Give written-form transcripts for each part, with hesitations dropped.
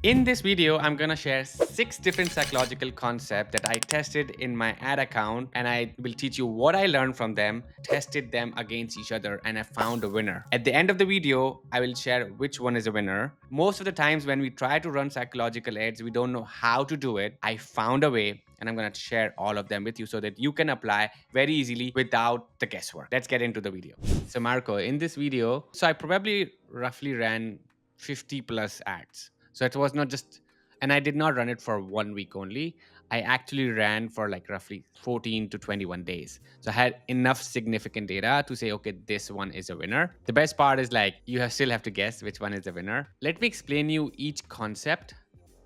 In this video, I'm gonna share 6 different psychological concepts that I tested in my ad account, and I will teach you what I learned from them, tested them against each other, and I found a winner. At the end of the video, I will share which one is a winner. Most of the times, when we try to run psychological ads, we don't know how to do it. I found a way, and I'm gonna share all of them with you so that you can apply very easily without the guesswork. Let's get into the video. So, Marco, in this video, I probably roughly ran 50 plus ads. So it was not just, and I did not run it for 1 week only. I actually ran for like roughly 14 to 21 days. So I had enough significant data to say, okay, this one is a winner. The best part is like still have to guess which one is the winner. Let me explain you each concept,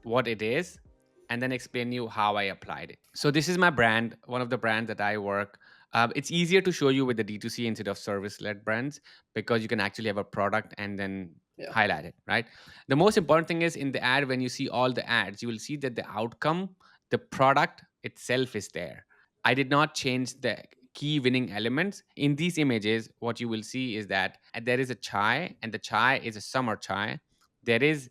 what it is, and then explain you how I applied it. So this is my brand, one of the brands that I work. It's easier to show you with the D2C instead of service-led brands because you can actually have a product and then Yeah. highlight it, right? The most important thing is in the ad, when you see all the ads, you will see that the outcome, the product itself is there. I did not change the key winning elements. In these images, what you will see is that there is a chai, and the chai is a summer chai. There is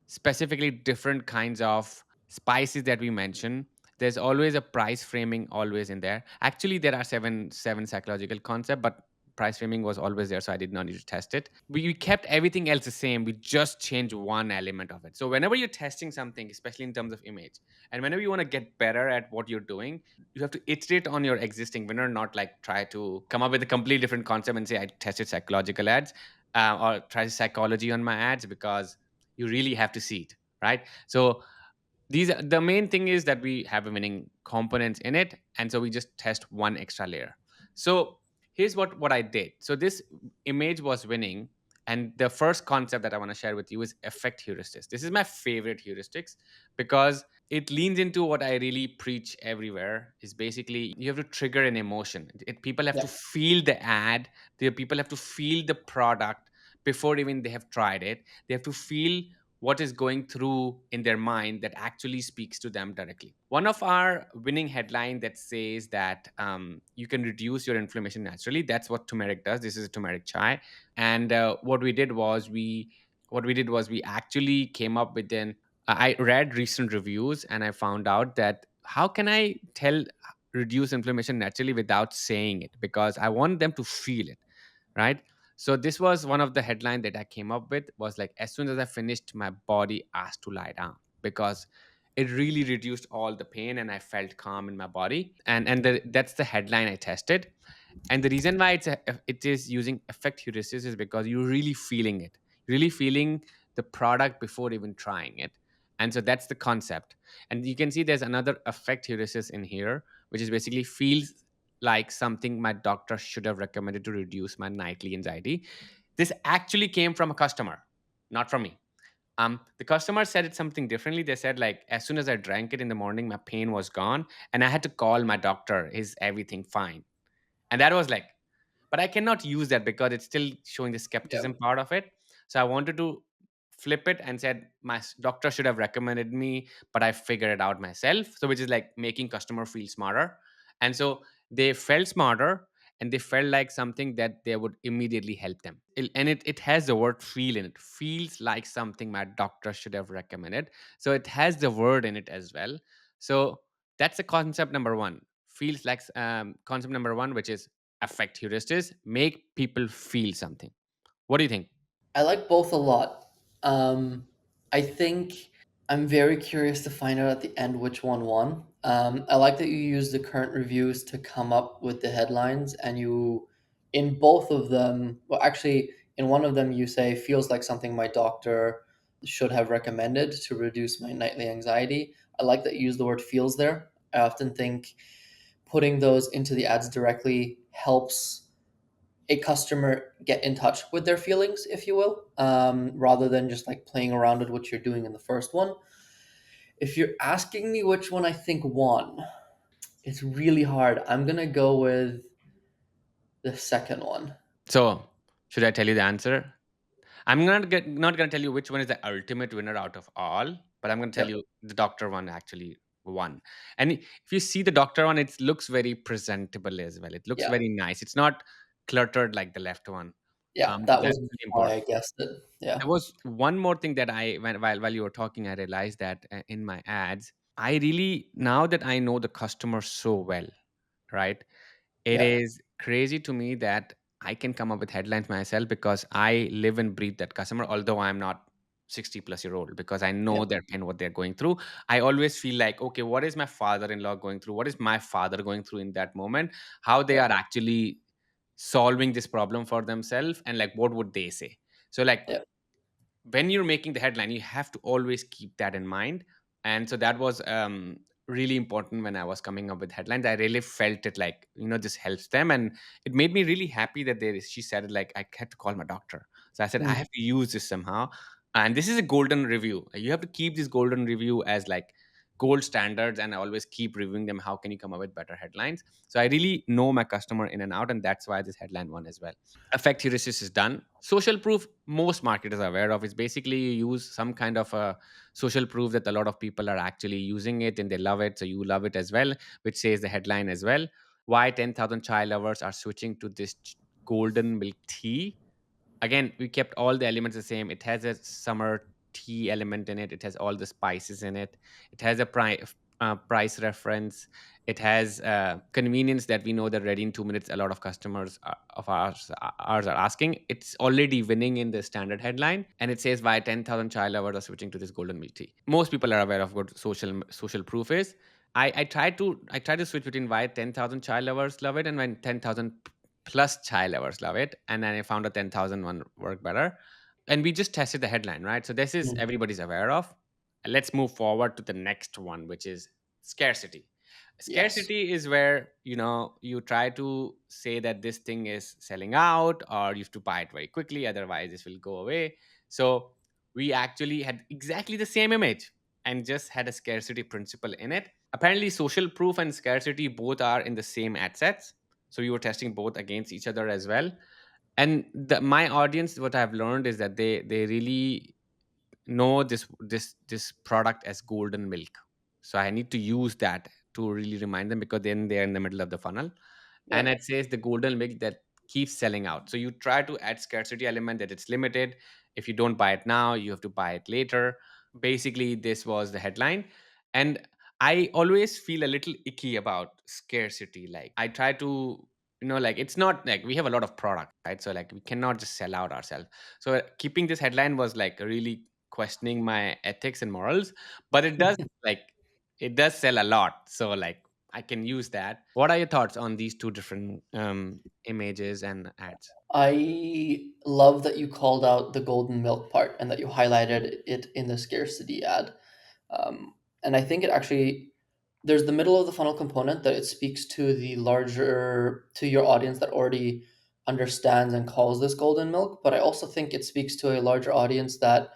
specifically different kinds of spices that we mention. There's always a price framing always in there. Actually, there are seven psychological concept, but price framing was always there, so I did not need to test it. We kept everything else the same. We just changed one element of it. So whenever you're testing something, especially in terms of image, and whenever you want to get better at what you're doing, you have to iterate on your existing winner, not like try to come up with a completely different concept and say I tested psychological ads, or try psychology on my ads, because you really have to see it, right? So the main thing is that we have a winning components in it, and so we just test one extra layer. So here's what I did. So this image was winning, and the first concept that I want to share with you is effect heuristics. This is my favorite heuristics because it leans into what I really preach everywhere. Is basically you have to trigger an emotion. People have Yeah. to feel the ad. The people have to feel the product before even they have tried it. They have to feel what is going through in their mind that actually speaks to them directly. One of our winning headline that says that you can reduce your inflammation naturally. That's what turmeric does. This is a turmeric chai, and what we did was we actually came up with an. I read recent reviews and I found out that how can I tell reduce inflammation naturally without saying it, because I want them to feel it, right? So this was one of the headline that I came up with, was like as soon as I finished, my body asked to lie down, because it really reduced all the pain and I felt calm in my body. That's the headline I tested. And the reason why it is using effect heuristics is because you're really feeling it, really feeling the product before even trying it. And so that's the concept. And you can see there's another effect heuristic in here, which is basically feels like something my doctor should have recommended to reduce my nightly anxiety. This actually came from a customer, not from me. The customer said it something differently. They said like as soon as I drank it in the morning, my pain was gone, and I had to call my doctor. Is everything fine? And that was like, but I cannot use that because it's still showing the Yeah. skepticism part of it. So I wanted to flip it and said my doctor should have recommended me, but I figured it out myself. So which is like making customer feel smarter. And so they felt smarter, and they felt like something that they would immediately help them. And it has the word feel in it. Feels like something my doctor should have recommended. So it has the word in it as well. So that's the concept number one. Feels like concept number one, which is affect heuristics, make people feel something. What do you think? I like both a lot. I think I'm very curious to find out at the end which one won. I like that you use the current reviews to come up with the headlines, and in both of them, well, actually, in one of them, you say feels like something my doctor should have recommended to reduce my nightly anxiety. I like that you use the word feels there. I often think putting those into the ads directly helps a customer get in touch with their feelings, if you will, rather than just like playing around with what you're doing in the first one. If you're asking me which one I think won, it's really hard. I'm gonna go with the second one. So, should I tell you the answer? I'm not going to tell you which one is the ultimate winner out of all, but I'm going to tell Yep. you the doctor one actually won. And if you see the doctor one, it looks very presentable as well. It looks Yeah. very nice. It's not cluttered like the left one. Yeah, that That's was really why important. I guessed it. Yeah. There was one more thing that while you were talking, I realized that in my ads, I really, now that I know the customer so well, right? It Yeah. is crazy to me that I can come up with headlines myself because I live and breathe that customer, although I'm not 60 plus year old, because I Yeah. know their pain, what they're going through. I always feel like, okay, what is my father-in-law going through? What is my father going through in that moment? How they Yeah. are actually solving this problem for themselves, and like what would they say? So like Yeah. when you're making the headline, you have to always keep that in mind. And so that was really important when I was coming up with headlines. I really felt it like, this helps them. And it made me really happy that she said it like, I had to call my doctor. So I said, I Mm. have to use this somehow. And this is a golden review. You have to keep this golden review as like gold standards, and I always keep reviewing them. How can you come up with better headlines? So I really know my customer in and out. And that's why this headline won as well. Effect heuristic is done. Social proof, most marketers are aware of. It's basically you use some kind of a social proof that a lot of people are actually using it and they love it. So you love it as well, which says the headline as well. Why 10,000 chai lovers are switching to this golden milk tea. Again, we kept all the elements the same. It has a summer tea element in it. It has all the spices in it. It has a price reference. It has convenience that we know that ready in 2 minutes. A lot of customers of ours are asking. It's already winning in the standard headline, and it says why 10,000 child lovers are switching to this golden milk tea. Most people are aware of what social proof is. I try to switch between why 10,000 child lovers love it and when 10,000 plus child lovers love it, and then I found a 10,000 one work better. And we just tested the headline, right? So this is Mm. everybody's aware of. Let's move forward to the next one, which is scarcity. Yes. Scarcity is where you try to say that this thing is selling out, or you have to buy it very quickly, otherwise this will go away. So we actually had exactly the same image and just had a scarcity principle in it. Apparently social proof and scarcity both are in the same ad sets, so we were testing both against each other as well. And my audience, what I've learned is that they really know this product as golden milk. So I need to use that to really remind them, because then they're in the middle of the funnel. Yeah. And it says the golden milk that keeps selling out. So you try to add scarcity element that it's limited. If you don't buy it now, you have to buy it later. Basically, this was the headline. And I always feel a little icky about scarcity. Like I try to, like it's not like we have a lot of product, right? So like we cannot just sell out ourselves. So keeping this headline was like really questioning my ethics and morals, but it does sell a lot. So like I can use that. What are your thoughts on these two different images and ads? I love that you called out the golden milk part and that you highlighted it in the scarcity ad. And I think it actually there's the middle of the funnel component that it speaks to the larger to your audience that already understands and calls this golden milk. But I also think it speaks to a larger audience that,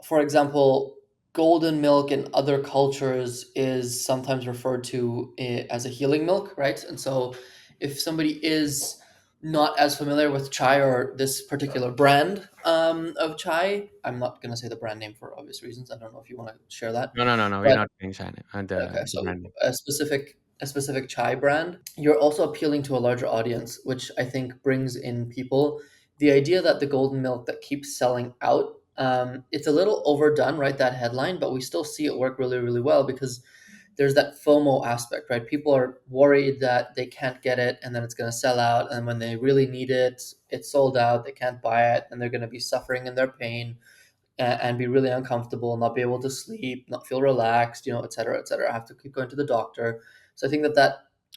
for example, golden milk in other cultures is sometimes referred to as a healing milk, right? And so if somebody is not as familiar with chai or this particular brand of chai, I'm not going to say the brand name for obvious reasons. I don't know if you want to share that. No, no, no, no. We're But not paying China. okay, The so branding. a specific chai brand, you're also appealing to a larger audience, which I think brings in people. The idea that the golden milk that keeps selling out, it's a little overdone, right? That headline, but we still see it work really, really well because there's that FOMO aspect, right? People are worried that they can't get it and then it's going to sell out, and when they really need it, it's sold out. They can't buy it, and they're going to be suffering in their pain and be really uncomfortable, not be able to sleep, not feel relaxed, et cetera, et cetera. Have to keep going to the doctor. So I think that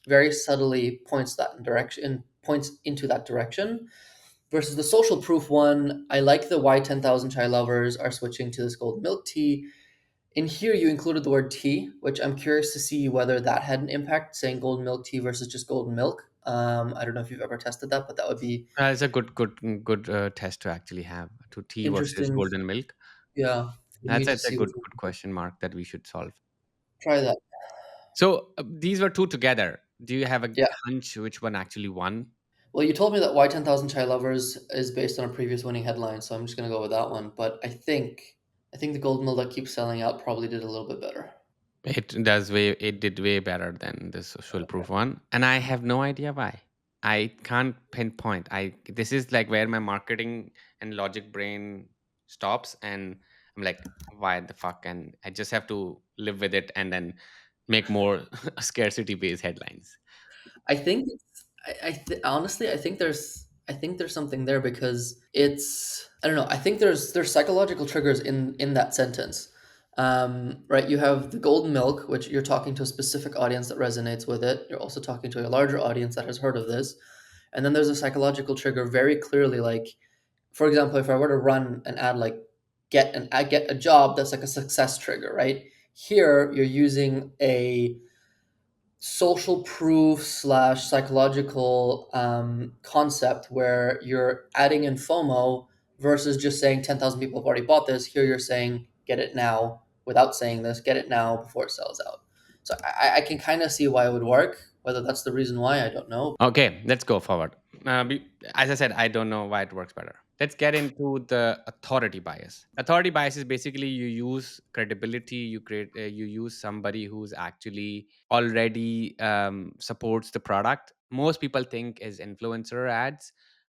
very subtly points into that direction. Versus the social proof one, I like the why 10,000 chai lovers are switching to this golden milk tea. In here, you included the word tea, which I'm curious to see whether that had an impact, saying golden milk tea versus just golden milk. I don't know if you've ever tested that, but that would be It's a good test to actually have, to tea versus interesting. golden milk. Yeah, for me to That's a see. good question mark that we should solve. Try that. So these were two together. Do you have a Yeah. hunch which one actually won? Well, you told me that Why 10,000 Chai Lovers is based on a previous winning headline, so I'm just gonna go with that one. But I think the gold mill that keeps selling out probably did a little bit better. It did way better than the social Okay. proof one, and I have no idea why. I can't pinpoint. I This is like where my marketing and logic brain stops, and I'm like, why the fuck? And I just have to live with it and then make more scarcity based headlines. I think it's, honestly, I think there's something there because it's, I don't know. I think there's psychological triggers in that sentence. Right, you have the golden milk, which you're talking to a specific audience that resonates with it. You're also talking to a larger audience that has heard of this, and then there's a psychological trigger very clearly. Like, for example, if I were to run an ad like get a job, that's like a success trigger, right? Here, you're using a social proof slash psychological concept where you're adding in FOMO versus just saying 10,000 people have already bought this. Here you're saying get it now without saying this, get it now before it sells out. So I can kind of see why it would work. Whether that's the reason why, I don't know. Okay, let's go forward. As I said, I don't know why it works better. Let's get into the authority bias. Authority bias is basically you use credibility. You use somebody who's actually already supports the product. Most people think is influencer ads.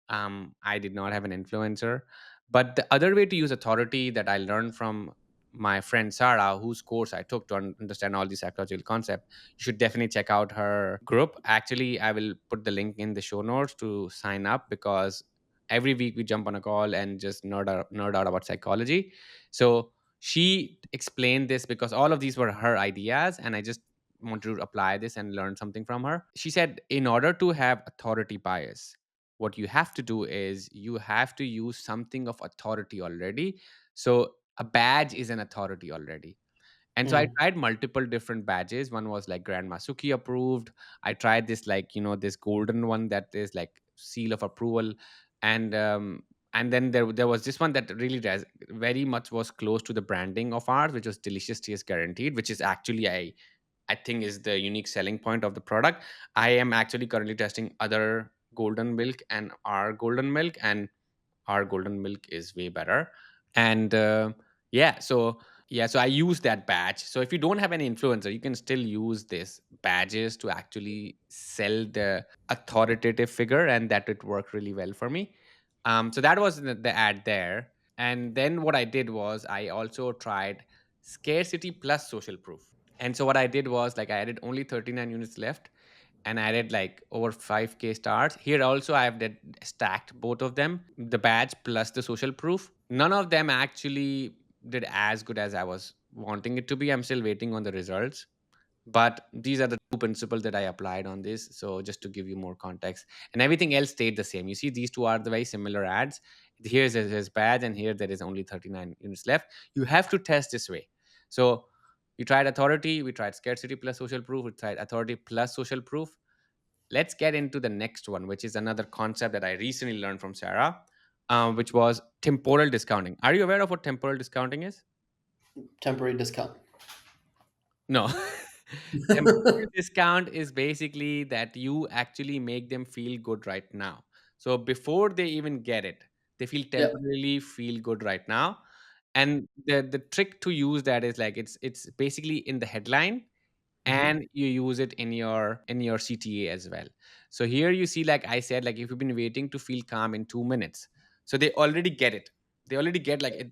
I did not have an influencer, but the other way to use authority that I learned from my friend Sarah, whose course I took to understand all these psychological concepts. You should definitely check out her group. Actually, I will put the link in the show notes to sign up, because every week we jump on a call and just nerd out about psychology. So she explained this because all of these were her ideas, and I just wanted to apply this and learn something from her. She said, in order to have authority bias, what you have to do is you have to use something of authority already. So a badge is an authority already, and so I Mm. tried multiple different badges. One was like Grandma Suki approved. I tried this, like, this golden one that is like seal of approval. And then there was this one that really very much was close to the branding of ours, which was delicious taste guaranteed, which is actually I think is the unique selling point of the product. I am actually currently testing other golden milk and our golden milk, and our golden milk is way better. And yeah, so I use that badge. So if you don't have any influencer, you can still use this badges to actually sell the authoritative figure, and that would work really well for me. So that was the ad there. And then what I did was I also tried scarcity plus social proof. And so what I did was, like, I added only 39 units left, and I added like over 5K stars. Here also I have stacked both of them, the badge plus the social proof. None of them actually did as good as I was wanting it to be. I'm still waiting on the results. But these are the two principles that I applied on this. So just to give you more context, and everything else stayed the same. You see, these two are the very similar ads. Here's his badge, and here there is only 39 units left. You have to test this way. So we tried authority, we tried scarcity plus social proof, we tried authority plus social proof. Let's get into the next one, which is another concept that I recently learned from Sarah, which was temporal discounting. Are you aware of what temporal discounting is? Temporary discount. No. Temporal discount is basically that you actually make them feel good right now. So before they even get it, they Yeah. temporarily feel good right now. And the trick to use that is like it's basically in the headline, Hmm. and you use it in your CTA as well. So here you see, like I said, like if you've been waiting to feel calm in 2 minutes, so they already get it. They already get like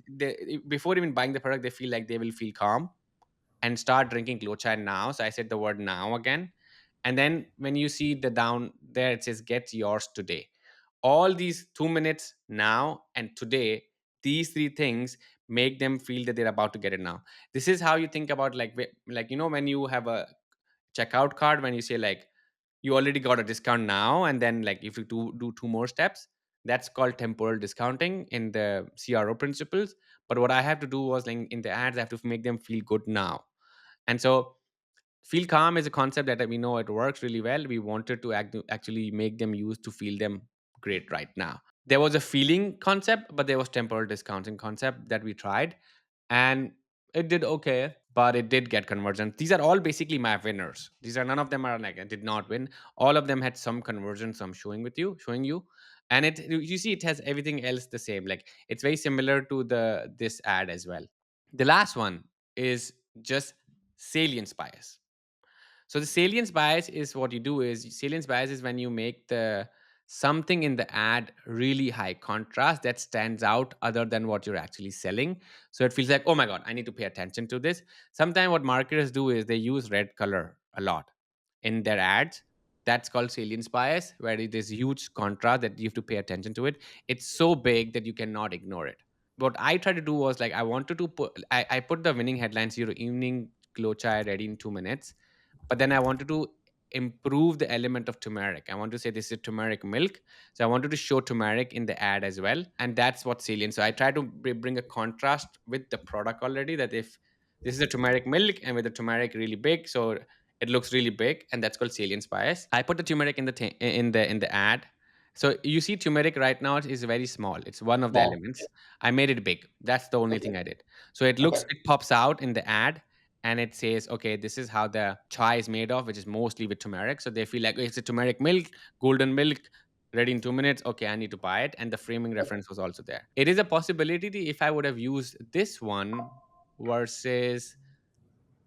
before even buying the product, they feel like they will feel calm and start drinking glow chai now. So I said the word now again. And then when you see the down there, it says get yours today. All these 2 minutes, now, and today, these three things make them feel that they're about to get it now. This is how you think about, like like when you have a checkout card, when you say like you already got a discount now, and then like if you do two more steps, that's called temporal discounting in the CRO principles. But what I have to do was, like, in the ads, I have to make them feel good now. And so feel calm is a concept that we know it works really well. We wanted to actually make them use to feel them great right now. There was a feeling concept, but there was temporal discounting concept that we tried, and it did okay, but it did get conversions. These are all basically my winners. These are, none of them are like I did not win. All of them had some conversion, so I'm showing you. And you see it has everything else the same. Like it's very similar to the this ad as well. The last one is just salience bias. So the salience bias is what you do is salience bias is when you make the something in the ad really high contrast that stands out other than what you're actually selling. So it feels like, oh my god, I need to pay attention to this. Sometimes what marketers do is they use red color a lot in their ads. That's called salience bias, where it is huge contrast that you have to pay attention to it. It's so big that you cannot ignore it. What I tried to do was like I wanted to I put the winning headlines, your evening glow chai ready in 2 minutes, but then I wanted to improve the element of turmeric. I want to say this is turmeric milk. So I wanted to show turmeric in the ad as well. And that's what's salient. So I try to bring a contrast with the product already, that if this is a turmeric milk and with the turmeric really big, so it looks really big, and that's called salience bias. I put the turmeric in the in the ad. So you see turmeric right now is very small. It's one of the Small. Yeah. elements. I made it big. That's the only Okay. thing I did. So it Okay. looks, it pops out in the ad, and it says, okay, this is how the chai is made of, which is mostly with turmeric. So they feel like, "Oh, it's a turmeric milk, golden milk, ready in 2 minutes. Okay, I need to buy it." And the framing reference was also there. It is a possibility that if I would have used this one versus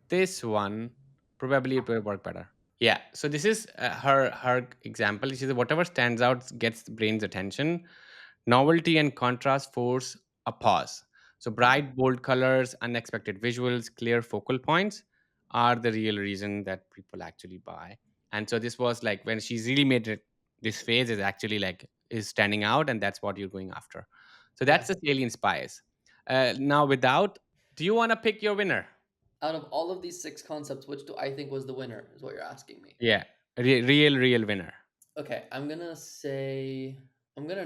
this one, probably it will work better. Yeah. So this is her example. She says whatever stands out gets the brain's attention. Novelty and contrast force a pause. So bright, bold colors, unexpected visuals, clear focal points are the real reason that people actually buy. And so this was like when she's really made it. This phase is actually like is standing out, and that's what you're going after. So that's Okay. the salient bias. Now, without, do you want to pick your winner? Out of all of these six concepts, which do I think was the winner? Is what you're asking me. Yeah, real winner. Okay, I'm gonna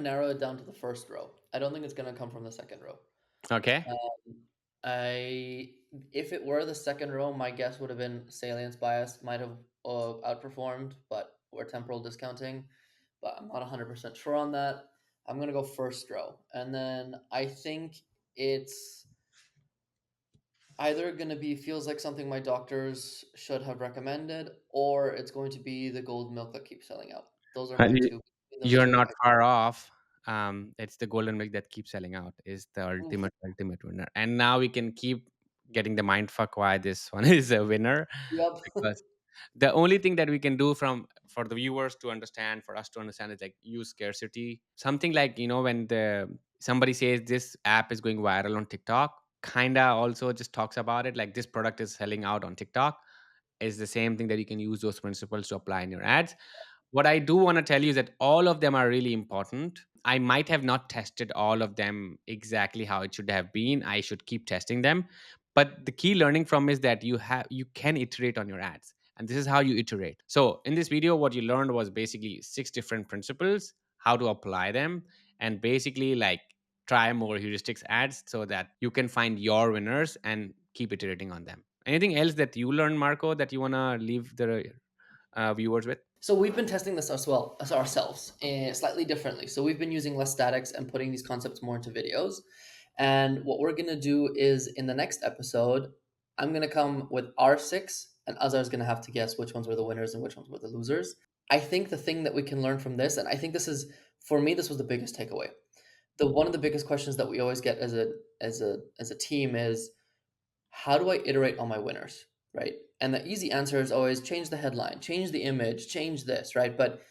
narrow it down to the first row. I don't think it's gonna come from the second row. Okay. I If it were the second row, my guess would have been salience bias might have outperformed, but we're temporal discounting. But I'm not 100% sure on that. I'm gonna go first row, and then I think it's either gonna be feels like something my doctors should have recommended, or it's going to be the gold milk that keeps selling out. Those are Uh, my y- two. Between those You're two, not far off. It's the golden milk that keeps selling out is the oof, ultimate winner. And now we can keep getting the mind fuck why this one is a winner, yep. because the only thing that we can do from for the viewers to understand, for us to understand, is like use scarcity. Something like, when the somebody says this app is going viral on TikTok, kinda also just talks about it like this product is selling out on TikTok, is the same thing that you can use those principles to apply in your ads. What I do want to tell you is that all of them are really important. I might have not tested all of them exactly how it should have been. I should keep testing them. But the key learning from is that you can iterate on your ads. And this is how you iterate. So in this video, what you learned was basically six different principles, how to apply them, and basically like try more heuristics ads so that you can find your winners and keep iterating on them. Anything else that you learned, Marco, that you want to leave the viewers with? So we've been testing this as well as ourselves, slightly differently. So we've been using less statics and putting these concepts more into videos. And what we're gonna do is in the next episode, I'm gonna come with our six, and Azar's gonna have to guess which ones were the winners and which ones were the losers. I think the thing that we can learn from this, and I think this is for me, this was the biggest takeaway. The one of the biggest questions that we always get as a team is how do I iterate on my winners, right? And the easy answer is always change the headline, change the image, change this, right? But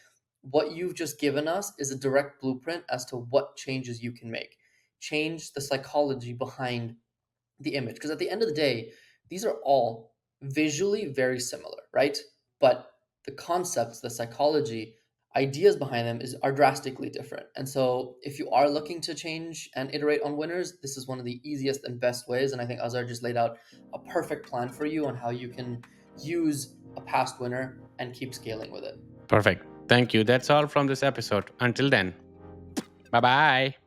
what you've just given us is a direct blueprint as to what changes you can make. Change the psychology behind the image. Because at the end of the day, these are all visually very similar, right? But the concepts, the psychology, ideas behind them are drastically different. And so if you are looking to change and iterate on winners, this is one of the easiest and best ways. And I think Azar just laid out a perfect plan for you on how you can use a past winner and keep scaling with it. Perfect. Thank you. That's all from this episode. Until then, bye bye.